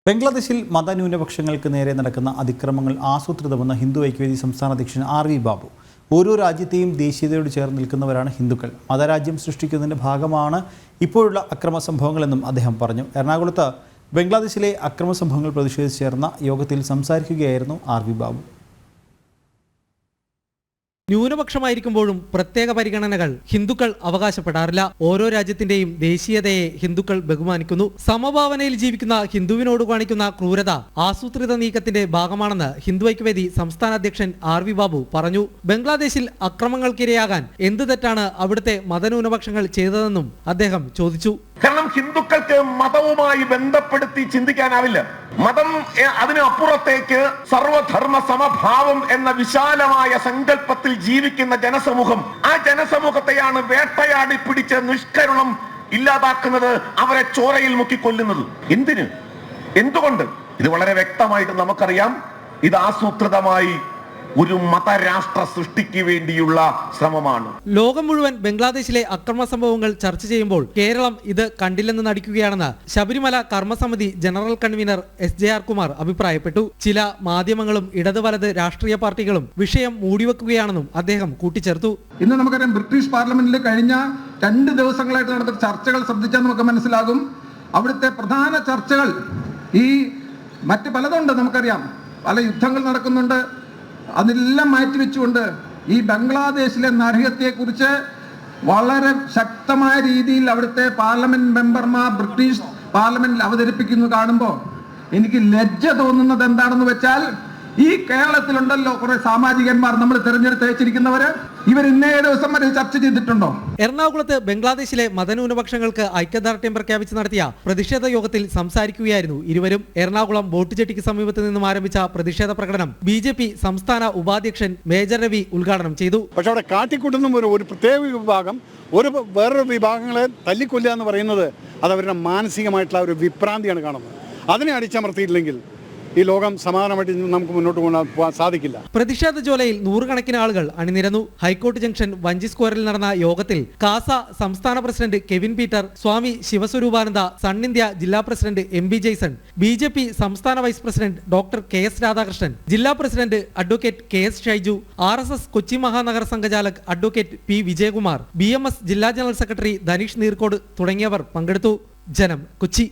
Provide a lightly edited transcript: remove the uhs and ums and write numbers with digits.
ബംഗ്ലാദേശിൽ മതന്യൂനപക്ഷങ്ങൾക്ക് നേരെ നടക്കുന്ന അതിക്രമങ്ങൾ ആസൂത്രിതമെന്ന ഹിന്ദു ഐക്യവേദി സംസ്ഥാന അധ്യക്ഷൻ ആർ.വി. ബാബു. ഓരോ രാജ്യത്തെയും ദേശീയതയോട് ചേർന്ന് നിൽക്കുന്നവരാണ് ഹിന്ദുക്കൾ. മതരാജ്യം സൃഷ്ടിക്കുന്നതിൻ്റെ ഭാഗമാണ് ഇപ്പോഴുള്ള അക്രമ സംഭവങ്ങളെന്നും അദ്ദേഹം പറഞ്ഞു. എറണാകുളത്ത് ബംഗ്ലാദേശിലെ അക്രമ സംഭവങ്ങൾ പ്രതിഷേധിച്ച് ചേർന്ന യോഗത്തിൽ സംസാരിക്കുകയായിരുന്നു ആർ.വി. ബാബു. ന്യൂനപക്ഷമായിരിക്കുമ്പോഴും പ്രത്യേക പരിഗണനകൾ ഹിന്ദുക്കൾ അവകാശപ്പെടാറില്ല. ഓരോ രാജ്യത്തിന്റെയും ദേശീയതയെ ഹിന്ദുക്കൾ ബഹുമാനിക്കുന്നു. സമഭാവനയിൽ ജീവിക്കുന്ന ഹിന്ദുവിനോട് കാണിക്കുന്ന ക്രൂരത ആസൂത്രിത നീക്കത്തിന്റെ ഭാഗമാണെന്ന് ഹിന്ദു ഐക്യവേദി സംസ്ഥാന അധ്യക്ഷൻ ആർ.വി. ബാബു പറഞ്ഞു. ബംഗ്ലാദേശിൽ അക്രമങ്ങൾക്കിരയാകാൻ എന്ത് തെറ്റാണ് അവിടുത്തെ മതന്യൂനപക്ഷങ്ങൾ ചെയ്തതെന്നും അദ്ദേഹം ചോദിച്ചു. കാരണം ഹിന്ദുക്കൾക്ക് മതവുമായി ബന്ധപ്പെടുത്തി ചിന്തിക്കാനാവില്ല. മതം അതിന് അപ്പുറത്തേക്ക് സർവധർമ്മ സമഭാവം എന്ന വിശാലമായ സങ്കല്പത്തിൽ ജീവിക്കുന്ന ജനസമൂഹം, ആ ജനസമൂഹത്തെയാണ് വേട്ടയാടി പിടിച്ച് നിഷ്കരുണം ഇല്ലാതാക്കുന്നത്, അവരെ ചോരയിൽ മുക്കിക്കൊല്ലുന്നത്. എന്തിന്, എന്തുകൊണ്ട്? ഇത് വളരെ വ്യക്തമായിട്ട് നമുക്കറിയാം. ഇത് ആസൂത്രിതമായി ഒരു മതരാഷ്ട്ര സൃഷ്ടിക്ക് വേണ്ടിയുള്ള ശ്രമമാണ്. ലോകം മുഴുവൻ ബംഗ്ലാദേശിലെ അക്രമ സംഭവങ്ങൾ ചർച്ച ചെയ്യുമ്പോൾ കേരളം ഇത് കണ്ടില്ലെന്ന് നടിക്കുകയാണെന്ന് ശബരിമല കർമ്മസമിതി ജനറൽ കൺവീനർ S.J.R. കുമാർ അഭിപ്രായപ്പെട്ടു. ചില മാധ്യമങ്ങളും ഇടത് വലത് രാഷ്ട്രീയ പാർട്ടികളും വിഷയം മൂടിവെക്കുകയാണെന്നും അദ്ദേഹം കൂട്ടിച്ചേർത്തു. ഇന്ന് നമുക്കറിയാം, ബ്രിട്ടീഷ് പാർലമെന്റിൽ കഴിഞ്ഞ 2 ദിവസങ്ങളായിട്ട് നടന്ന ചർച്ചകൾ ശ്രദ്ധിച്ചാൽ നമുക്ക് മനസ്സിലാകും. അവിടുത്തെ പ്രധാന ചർച്ചകൾ ഈ മറ്റ് പലതുണ്ട്. നമുക്കറിയാം, പല യുദ്ധങ്ങൾ നടക്കുന്നുണ്ട്. അതെല്ലാം മാറ്റിവെച്ചുകൊണ്ട് ഈ ബംഗ്ലാദേശിലെ നരഹത്യയെക്കുറിച്ച് വളരെ ശക്തമായ രീതിയിൽ അവിടുത്തെ പാർലമെന്റ് മെമ്പർമാർ ബ്രിട്ടീഷ് പാർലമെന്റിൽ അവതരിപ്പിക്കുന്നു കാണുമ്പോൾ എനിക്ക് ലജ്ജ തോന്നുന്നത് എന്താണെന്ന് വെച്ചാൽ, ഈ കേരളത്തിലുണ്ടല്ലോ കുറെ സാമാജികന്മാർ, നമ്മൾ തിരഞ്ഞെടുത്ത് വെച്ചിരിക്കുന്നവര്, ഇവർ ഇന്നേ ദിവസം വരെ ചർച്ച ചെയ്തിട്ടുണ്ടോ? എറണാകുളത്ത് ബംഗ്ലാദേശിലെ മതന്യൂനപക്ഷങ്ങൾക്ക് ഐക്യദാർഢ്യം പ്രഖ്യാപിച്ച് നടത്തിയ പ്രതിഷേധ യോഗത്തിൽ സംസാരിക്കുകയായിരുന്നു ഇരുവരും. എറണാകുളം ബോട്ട് ജെട്ടിക്ക് സമീപത്ത് നിന്നും ആരംഭിച്ച പ്രതിഷേധ പ്രകടനം BJP സംസ്ഥാന ഉപാധ്യക്ഷൻ മേജർ രവി ഉദ്ഘാടനം ചെയ്തു. പക്ഷെ അവിടെ കാട്ടിക്കൂട്ടുന്ന ഒരു പ്രത്യേക വിഭാഗം വേറൊരു വിഭാഗങ്ങളെ തല്ലിക്കൊല്ലുക എന്ന് പറയുന്നത് അത് അവരുടെ മാനസികമായിട്ടുള്ള ഒരു വിഭ്രാന്തിയാണ് കാണുന്നത്. അതിനെ അടിച്ചമർത്തിയില്ലെങ്കിൽ ഈ ലോകം സമാധാനമായിട്ട് നമുക്ക് മുന്നോട്ട് പോകാൻ സാധിക്കില്ല. പ്രതിഷേധ ജ്വാലയിൽ നൂറുകണക്കിന് ആളുകൾ അണിനിരന്നു. ഹൈക്കോർട്ട് ജംഗ്ഷൻ വഞ്ചി സ്ക്വയറിൽ നടന്ന യോഗത്തിൽ കാസ സംസ്ഥാന president Kevin Peter, Swami Shivaswarupananda, sun India ജില്ലാ പ്രസിഡന്റ് MB ജെയ്സൺ, BJP സംസ്ഥാന vice president doctor KS Radhakrishnan, ജില്ലാ president advocate KS Shaiju, RSS Kochi മഹാനഗര സംഘചാലക് അഡ്വക്കേറ്റ് P വിജയകുമാർ, BMS ജില്ലാ ജനറൽ സെക്രട്ടറി ധനീഷ് നീർക്കോട് തുടങ്ങിയവർ പങ്കെടുത്തു. ജനം, കൊച്ചി.